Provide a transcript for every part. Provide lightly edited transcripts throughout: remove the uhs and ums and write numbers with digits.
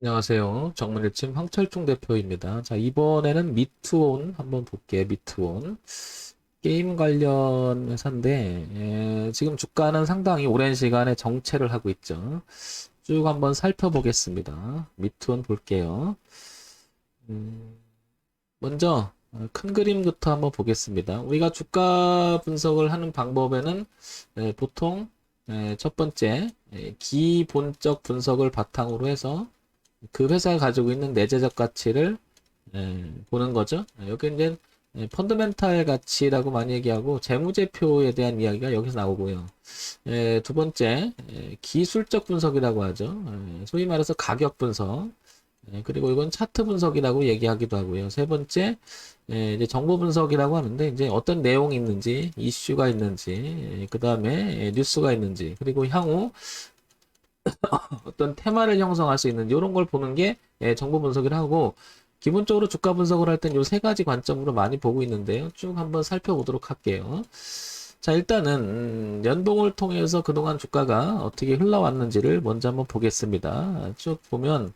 안녕하세요. 정문일침 황철중 대표입니다. 자, 이번에는 미트온 한번 볼게요. 미트온. 게임 관련 회사인데, 지금 주가는 상당히 오랜 시간에 정체를 하고 있죠. 쭉 한번 살펴보겠습니다. 미트온 볼게요. 음, 먼저, 큰 그림부터 한번 보겠습니다. 우리가 주가 분석을 하는 방법에는, 보통, 첫 번째, 기본적 분석을 바탕으로 해서 그 회사가 가지고 있는 내재적 가치를 보는 거죠. 여기 이제 펀더멘탈 가치라고 많이 얘기하고 재무제표에 대한 이야기가 여기서 나오고요. 두 번째 기술적 분석이라고 하죠. 소위 말해서 가격 분석. 그리고 이건 차트 분석이라고 얘기하기도 하고요. 세 번째 이제 정보 분석이라고 하는데 이제 어떤 내용이 있는지, 이슈가 있는지, 그 다음에 뉴스가 있는지, 그리고 향후 어떤 테마를 형성할 수 있는 이런 걸 보는 게 정보 분석을 하고 기본적으로 주가 분석을 할 땐 요 세 가지 관점으로 많이 보고 있는데요. 쭉 한번 살펴보도록 할게요. 자, 일단은 연봉을 통해서 그동안 주가가 어떻게 흘러왔는지를 먼저 한번 보겠습니다. 쭉 보면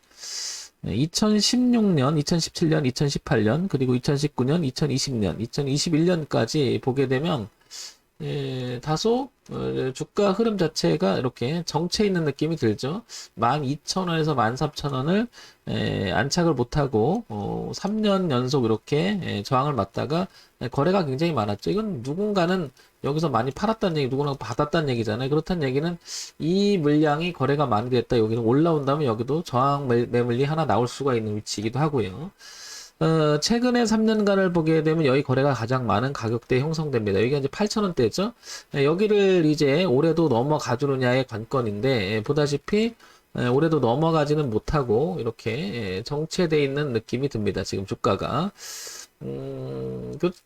2016년, 2017년, 2018년, 그리고 2019년, 2020년, 2021년까지 보게 되면 다소 주가 흐름 자체가 이렇게 정체 있는 느낌이 들죠. 12,000원에서 13,000원을 안착을 못하고 3년 연속 이렇게 저항을 맞다가 거래가 굉장히 많았죠. 이건 누군가는 여기서 많이 팔았다는 얘기, 누구나 받았다는 얘기잖아요. 그렇다는 얘기는 이 물량이 거래가 많이 됐다. 여기는 올라온다면 여기도 저항 매물이 하나 나올 수가 있는 위치이기도 하고요. 최근에 3년간을 보게 되면 여기 거래가 가장 많은 가격대에 형성됩니다. 여기가 이제 8,000원대죠. 여기를 이제 올해도 넘어가 주느냐의 관건인데, 보다시피 올해도 넘어가지는 못하고 이렇게 정체돼 있는 느낌이 듭니다. 지금 주가가.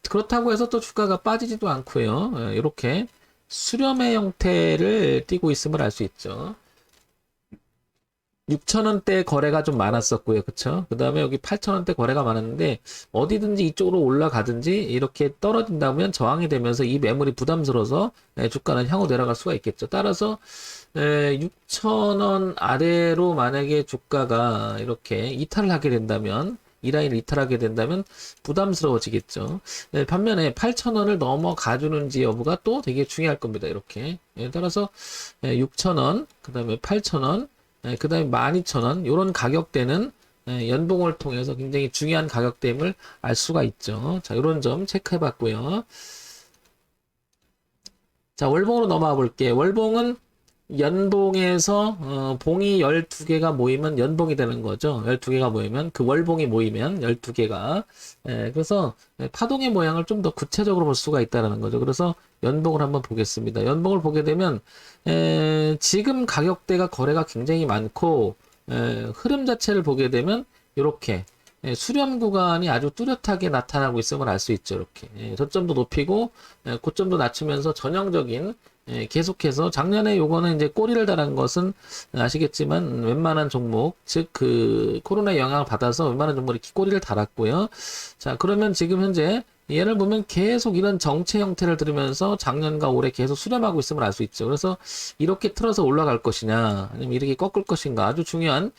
그렇다고 해서 또 주가가 빠지지도 않고요. 이렇게 수렴의 형태를 띠고 있음을 알 수 있죠. 6,000원대 거래가 좀 많았었고요. 그쵸? 그 다음에 여기 8,000원대 거래가 많았는데, 어디든지 이쪽으로 올라가든지 이렇게 떨어진다면 저항이 되면서 이 매물이 부담스러워서 주가는 향후 내려갈 수가 있겠죠. 따라서 6,000원 아래로 만약에 주가가 이렇게 이탈을 하게 된다면, 이 라인을 이탈하게 된다면 부담스러워지겠죠. 반면에 8,000원을 넘어가 주는지 여부가 또 되게 중요할 겁니다. 이렇게. 따라서 6,000원, 그 다음에 8,000원, 그 다음에 12,000원, 요런 가격대는 연봉을 통해서 굉장히 중요한 가격대임을 알 수가 있죠. 자, 요런 점 체크해 봤고요. 자, 월봉으로 넘어가 볼게요. 월봉은 연봉에서 봉이 12개가 모이면 연봉이 되는 거죠. 12개가 모이면 그 월봉이 모이면 12개가 그래서 파동의 모양을 좀 더 구체적으로 볼 수가 있다는 거죠. 그래서 연봉을 한번 보겠습니다. 연봉을 보게 되면 지금 가격대가 거래가 굉장히 많고 흐름 자체를 보게 되면 이렇게 수렴 구간이 아주 뚜렷하게 나타나고 있음을 알 수 있죠. 이렇게 저점도 높이고 고점도 낮추면서 전형적인 계속해서 작년에 요거는 이제 꼬리를 달은 것은 아시겠지만 웬만한 종목 즉 그 코로나 영향을 받아서 웬만한 종목이 꼬리를 달았고요. 자, 그러면 지금 현재 얘를 보면 계속 이런 정체 형태를 들으면서 작년과 올해 계속 수렴하고 있음을 알 수 있죠. 그래서 이렇게 틀어서 올라갈 것이냐 아니면 이렇게 꺾을 것인가 아주 중요한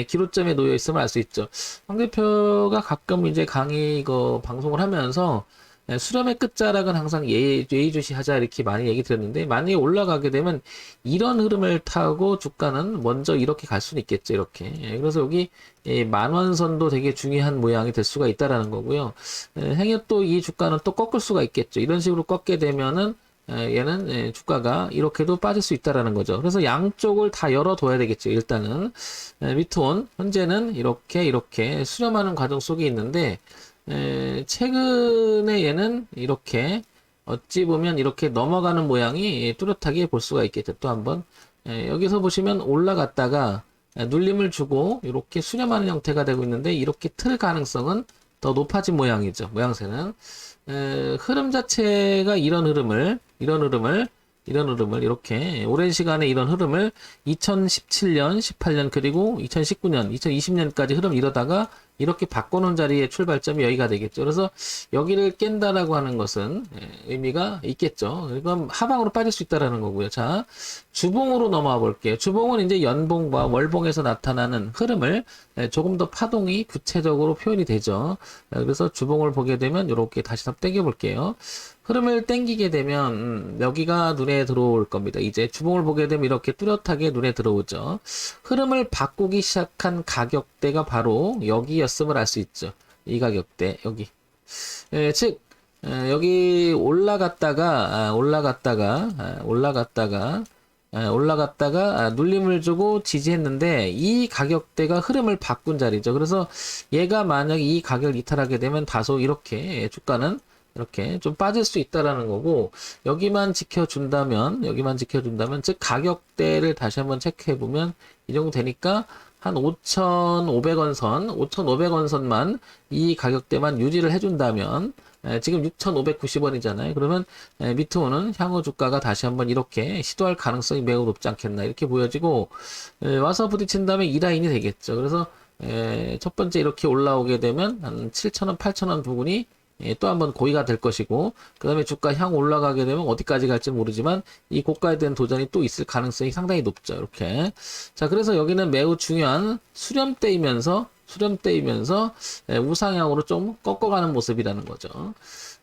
기로점에 놓여 있음을 알 수 있죠. 황 대표가 가끔 이제 강의 이거 방송을 하면서 수렴의 끝자락은 항상 예의주시하자 이렇게 많이 얘기 드렸는데 만약에 올라가게 되면 이런 흐름을 타고 주가는 먼저 이렇게 갈 수는 있겠죠. 이렇게. 그래서 여기 만원선도 되게 중요한 모양이 될 수가 있다라는 거고요. 행여 또 이 주가는 또 꺾을 수가 있겠죠. 이런 식으로 꺾게 되면은 얘는 주가가 이렇게도 빠질 수 있다라는 거죠. 그래서 양쪽을 다 열어둬야 되겠죠. 일단은 미트온 현재는 이렇게 수렴하는 과정 속에 있는데 최근에 얘는 이렇게 어찌 보면 이렇게 넘어가는 모양이 뚜렷하게 볼 수가 있겠죠. 또 한번 여기서 보시면 올라갔다가 눌림을 주고 이렇게 수렴하는 형태가 되고 있는데 이렇게 틀 가능성은 더 높아진 모양이죠. 모양새는 흐름 자체가 이런 흐름을 이렇게 오랜 시간에 이런 흐름을 2017년, 18년 그리고 2019년, 2020년까지 흐름 이러다가 이렇게 바꿔놓은 자리의 출발점이 여기가 되겠죠. 그래서 여기를 깬다라고 하는 것은 의미가 있겠죠. 이건 하방으로 빠질 수 있다라는 거고요. 자, 주봉으로 넘어와 볼게요. 주봉은 이제 연봉과 월봉에서 나타나는 흐름을 조금 더 파동이 구체적으로 표현이 되죠. 그래서 주봉을 보게 되면 이렇게 다시 한번 당겨 볼게요. 흐름을 당기게 되면 여기가 눈에 들어올 겁니다. 이제 주봉을 보게 되면 이렇게 뚜렷하게 눈에 들어오죠. 흐름을 바꾸기 시작한 가격대가 바로 여기였음을 알 수 있죠. 이 가격대 여기. 즉 여기 올라갔다가 눌림을 주고 지지했는데 이 가격대가 흐름을 바꾼 자리죠. 그래서 얘가 만약 이 가격을 이탈하게 되면 다소 이렇게 주가는 이렇게 좀 빠질 수 있다라는 거고, 여기만 지켜준다면 즉 가격대를 다시 한번 체크해 보면 이 정도 되니까 한 5,500원 선, 5,500원 선만 이 가격대만 유지를 해준다면 지금 6,590원이잖아요. 그러면 미트온은 향후 주가가 다시 한번 이렇게 시도할 가능성이 매우 높지 않겠나 이렇게 보여지고, 와서 부딪힌 다음에 이 라인이 되겠죠. 그래서 첫 번째 이렇게 올라오게 되면 한 7,000원, 8,000원 부분이 또 한번 고의가 될 것이고, 그 다음에 주가 향 올라가게 되면 어디까지 갈지 모르지만 이 고가에 대한 도전이 또 있을 가능성이 상당히 높죠. 이렇게. 자, 그래서 여기는 매우 중요한 수렴대이면서 우상향으로 좀 꺾어가는 모습이라는 거죠.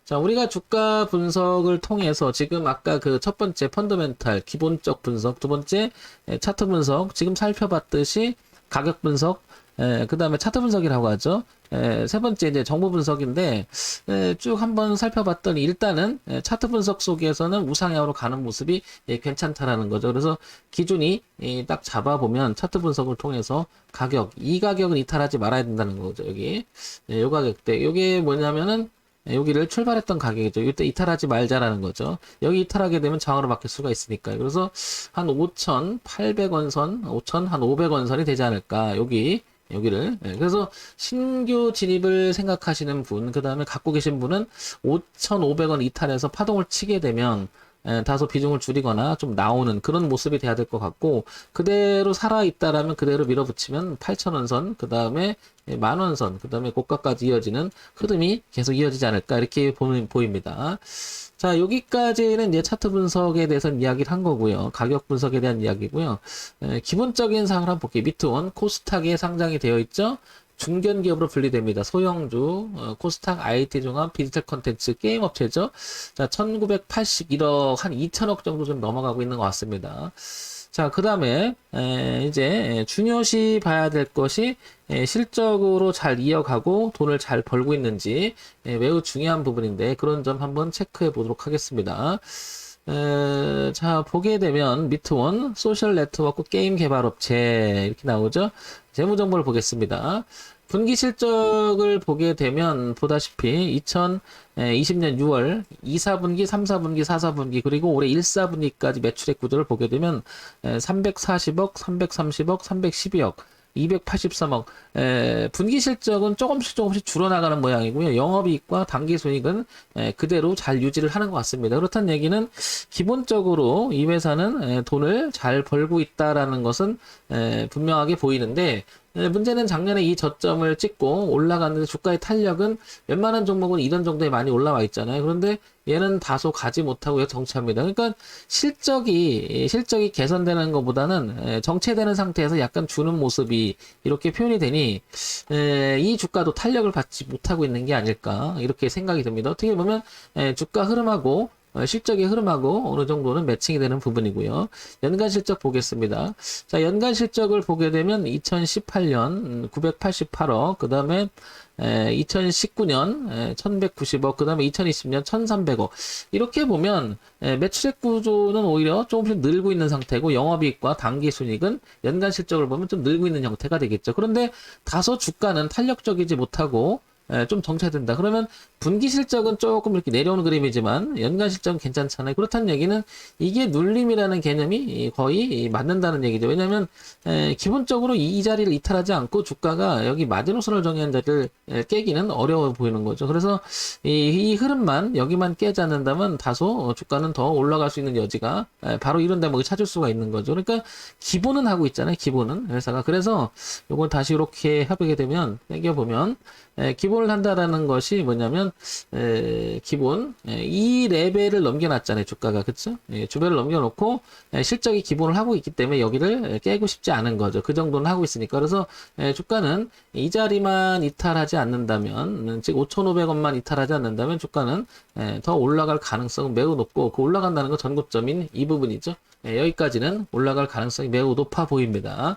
자, 우리가 주가 분석을 통해서 지금 아까 그 첫 번째 펀더멘탈 기본적 분석, 두 번째 차트 분석, 지금 살펴봤듯이 가격 분석, 그 다음에 차트 분석이라고 하죠. 세 번째 이제 정보 분석인데, 쭉 한번 살펴봤더니 일단은 차트 분석 속에서는 우상향으로 가는 모습이 괜찮다라는 거죠. 그래서 기준이 딱 잡아보면 차트 분석을 통해서 이 가격은 이탈하지 말아야 된다는 거죠. 여기 요 가격대, 요게 뭐냐면은 여기를 출발했던 가격이죠. 이때 이탈하지 말자라는 거죠. 여기 이탈하게 되면 저항으로 바뀔 수가 있으니까요. 그래서 한 5,800원 선, 한 500원 선이 되지 않을까. 여기를. 그래서 신규 진입을 생각하시는 분, 그 다음에 갖고 계신 분은 5,500원 이탈해서 파동을 치게 되면 다소 비중을 줄이거나 좀 나오는 그런 모습이 돼야 될 것 같고, 그대로 살아있다라면 그대로 밀어붙이면 8,000원 선, 그 다음에 10,000원 선, 그 다음에 고가까지 이어지는 흐름이 계속 이어지지 않을까 이렇게 보입니다. 자, 여기까지는 이제 차트 분석에 대해서는 이야기를 한 거고요. 가격 분석에 대한 이야기고요. 기본적인 사항을 한번 볼게요. 미트온 코스닥에 상장이 되어 있죠. 중견 기업으로 분리됩니다. 소형주, 코스닥 IT 종합 디지털 컨텐츠 게임 업체죠. 자, 1981억, 한 2천억 정도 좀 넘어가고 있는 것 같습니다. 자, 그 다음에 이제 중요시 봐야 될 것이 실적으로 잘 이어가고 돈을 잘 벌고 있는지 매우 중요한 부분인데, 그런 점 한번 체크해 보도록 하겠습니다. 자, 보게 되면 미트원 소셜 네트워크 게임 개발 업체 이렇게 나오죠. 재무 정보를 보겠습니다. 분기 실적을 보게 되면 보다시피 2020년 6월 2, 4분기, 3, 4분기, 4, 4분기 그리고 올해 1, 4분기까지 매출액 구조를 보게 되면 340억, 330억, 312억 283억. 분기 실적은 조금씩 줄어나가는 모양이고요. 영업이익과 당기순이익은 그대로 잘 유지를 하는 것 같습니다. 그렇다는 얘기는 기본적으로 이 회사는 돈을 잘 벌고 있다라는 것은 분명하게 보이는데, 문제는 작년에 이 저점을 찍고 올라갔는데 주가의 탄력은 웬만한 종목은 이런 정도에 많이 올라와 있잖아요. 그런데 얘는 다소 가지 못하고 정체합니다. 그러니까 실적이 개선되는 것보다는 정체되는 상태에서 약간 주는 모습이 이렇게 표현이 되니 이 주가도 탄력을 받지 못하고 있는 게 아닐까 이렇게 생각이 듭니다. 어떻게 보면 주가 흐름하고 실적의 흐름하고 어느 정도는 매칭이 되는 부분이고요. 연간 실적 보겠습니다. 자, 연간 실적을 보게 되면 2018년 988억, 그 다음에 2019년 1190억, 그 다음에 2020년 1300억. 이렇게 보면 매출액 구조는 오히려 조금씩 늘고 있는 상태고, 영업이익과 당기순이익은 연간 실적을 보면 좀 늘고 있는 형태가 되겠죠. 그런데 다소 주가는 탄력적이지 못하고 좀 정체된다. 그러면 분기 실적은 조금 이렇게 내려오는 그림이지만 연간 실적은 괜찮잖아요. 그렇다는 얘기는 이게 눌림이라는 개념이 거의 맞는다는 얘기죠. 왜냐하면 기본적으로 이 자리를 이탈하지 않고 주가가 여기 마지노선을 정의한 자리를 깨기는 어려워 보이는 거죠. 그래서 이 흐름만 여기만 깨지 않는다면 다소 주가는 더 올라갈 수 있는 여지가 바로 이런 대목을 찾을 수가 있는 거죠. 그러니까 기본은 하고 있잖아요. 기본은 회사가. 그래서 이걸 다시 이렇게 해보게 되면 당겨보면 기본을 한다라는 것이 뭐냐면 기본 이 레벨을 넘겨놨잖아요. 주가가. 그쵸? 주배를 넘겨놓고 실적이 기본을 하고 있기 때문에 여기를 깨고 싶지 않은 거죠. 그 정도는 하고 있으니까. 그래서 주가는 이 자리만 이탈하지 않는다면 즉 5,500원만 이탈하지 않는다면 주가는 더 올라갈 가능성은 매우 높고 그 올라간다는 건 전고점인 이 부분이죠. 여기까지는 올라갈 가능성이 매우 높아 보입니다.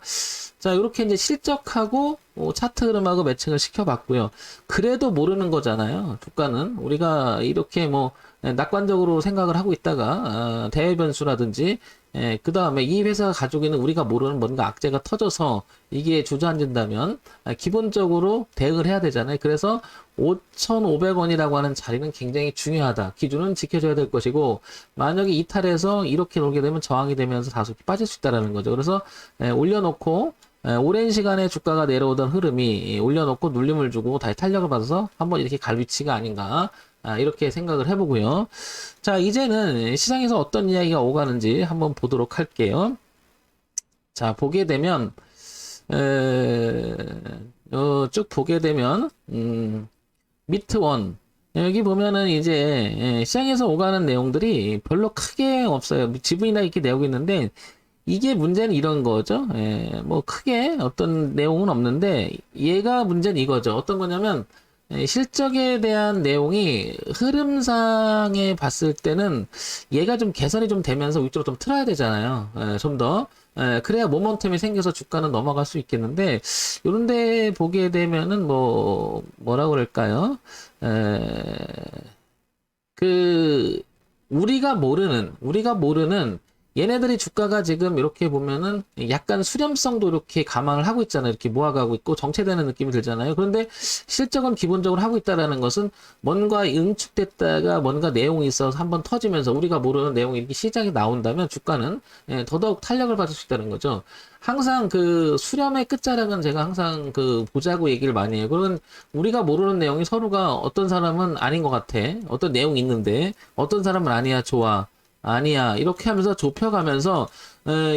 자, 이렇게 이제 실적하고 차트 흐름하고 매칭을 시켜봤고요. 그래도 모르는 거잖아요. 주가는 우리가 이렇게 뭐 낙관적으로 생각을 하고 있다가 대외 변수라든지 그 다음에 이 회사가 가지고 있는 우리가 모르는 뭔가 악재가 터져서 이게 주저앉는다면 기본적으로 대응을 해야 되잖아요. 그래서 5,500원이라고 하는 자리는 굉장히 중요하다. 기준은 지켜줘야 될 것이고 만약에 이탈해서 이렇게 놀게 되면 저항이 되면서 다소 빠질 수 있다는 거죠. 그래서 올려놓고 오랜 시간에 주가가 내려오던 흐름이 올려놓고 눌림을 주고 다시 탄력을 받아서 한번 이렇게 갈 위치가 아닌가 이렇게 생각을 해보고요. 자, 이제는 시장에서 어떤 이야기가 오가는지 한번 보도록 할게요. 자, 보게 되면 쭉 보게 되면 미트원 여기 보면은 이제 시장에서 오가는 내용들이 별로 크게 없어요. 지분이나 이렇게 내고 있는데 이게 문제는 이런 거죠. 뭐 크게 어떤 내용은 없는데 얘가 문제는 이거죠. 어떤 거냐면 실적에 대한 내용이 흐름상에 봤을 때는 얘가 좀 개선이 좀 되면서 위쪽으로 좀 틀어야 되잖아요. 좀 더. 그래야 모멘텀이 생겨서 주가는 넘어갈 수 있겠는데 요런데 보게 되면은 뭐라고 그럴까요? 그 우리가 모르는 얘네들이 주가가 지금 이렇게 보면은 약간 수렴성도 이렇게 감안을 하고 있잖아요. 이렇게 모아가고 있고 정체되는 느낌이 들잖아요. 그런데 실적은 기본적으로 하고 있다라는 것은 뭔가 응축됐다가 뭔가 내용이 있어서 한번 터지면서 우리가 모르는 내용이 이렇게 시장에 나온다면 주가는 더더욱 탄력을 받을 수 있다는 거죠. 항상 그 수렴의 끝자락은 제가 항상 그 보자고 얘기를 많이 해요. 그러면 우리가 모르는 내용이 서로가 어떤 사람은 아닌 것 같아. 어떤 내용이 있는데 어떤 사람은 아니야, 좋아. 아니야. 이렇게 하면서 좁혀가면서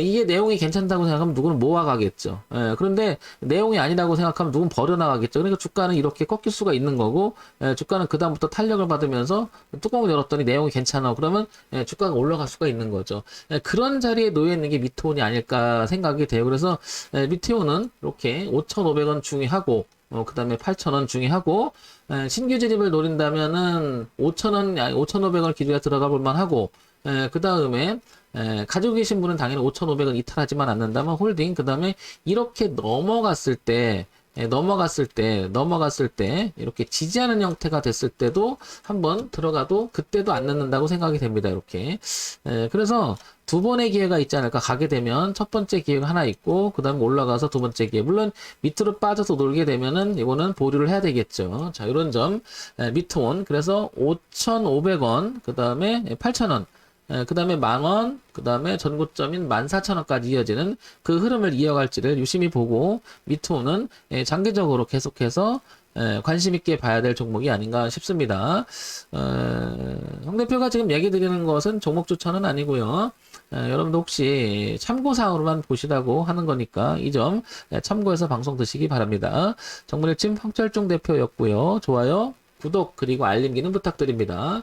이게 내용이 괜찮다고 생각하면 누구는 모아가겠죠. 그런데 내용이 아니라고 생각하면 누구는 버려나가겠죠. 그러니까 주가는 이렇게 꺾일 수가 있는 거고 주가는 그다음부터 탄력을 받으면서 뚜껑을 열었더니 내용이 괜찮아. 그러면 주가가 올라갈 수가 있는 거죠. 그런 자리에 놓여 있는 게 미트온이 아닐까 생각이 돼요. 그래서 미트온은 이렇게 5,500원 중위하고 그 다음에 8,000원 중위하고 신규 진입을 노린다면은 5,000원, 5,500원 기준에 들어가 볼만 하고 그 다음에 가지고 계신 분은 당연히 5,500원 이탈하지만 않는다면 홀딩 그 다음에 이렇게 넘어갔을 때 이렇게 지지하는 형태가 됐을 때도 한번 들어가도 그때도 안 넣는다고 생각이 됩니다. 이렇게 그래서 두 번의 기회가 있지 않을까. 가게 되면 첫 번째 기회가 하나 있고 그 다음에 올라가서 두 번째 기회, 물론 밑으로 빠져서 놀게 되면은 이거는 보류를 해야 되겠죠. 자, 이런 점 미트온. 그래서 5,500원 그 다음에 8,000원 그 다음에 10,000원, 그 다음에 전고점인 14,000원까지 이어지는 그 흐름을 이어갈지를 유심히 보고 미트온은 장기적으로 계속해서 관심 있게 봐야 될 종목이 아닌가 싶습니다. 홍 대표가 지금 얘기 드리는 것은 종목 추천은 아니고요. 여러분도 혹시 참고사항으로만 보시라고 하는 거니까 이 점 참고해서 방송 드시기 바랍니다. 정문일침 황철중 대표였고요. 좋아요, 구독 그리고 알림 기능 부탁드립니다.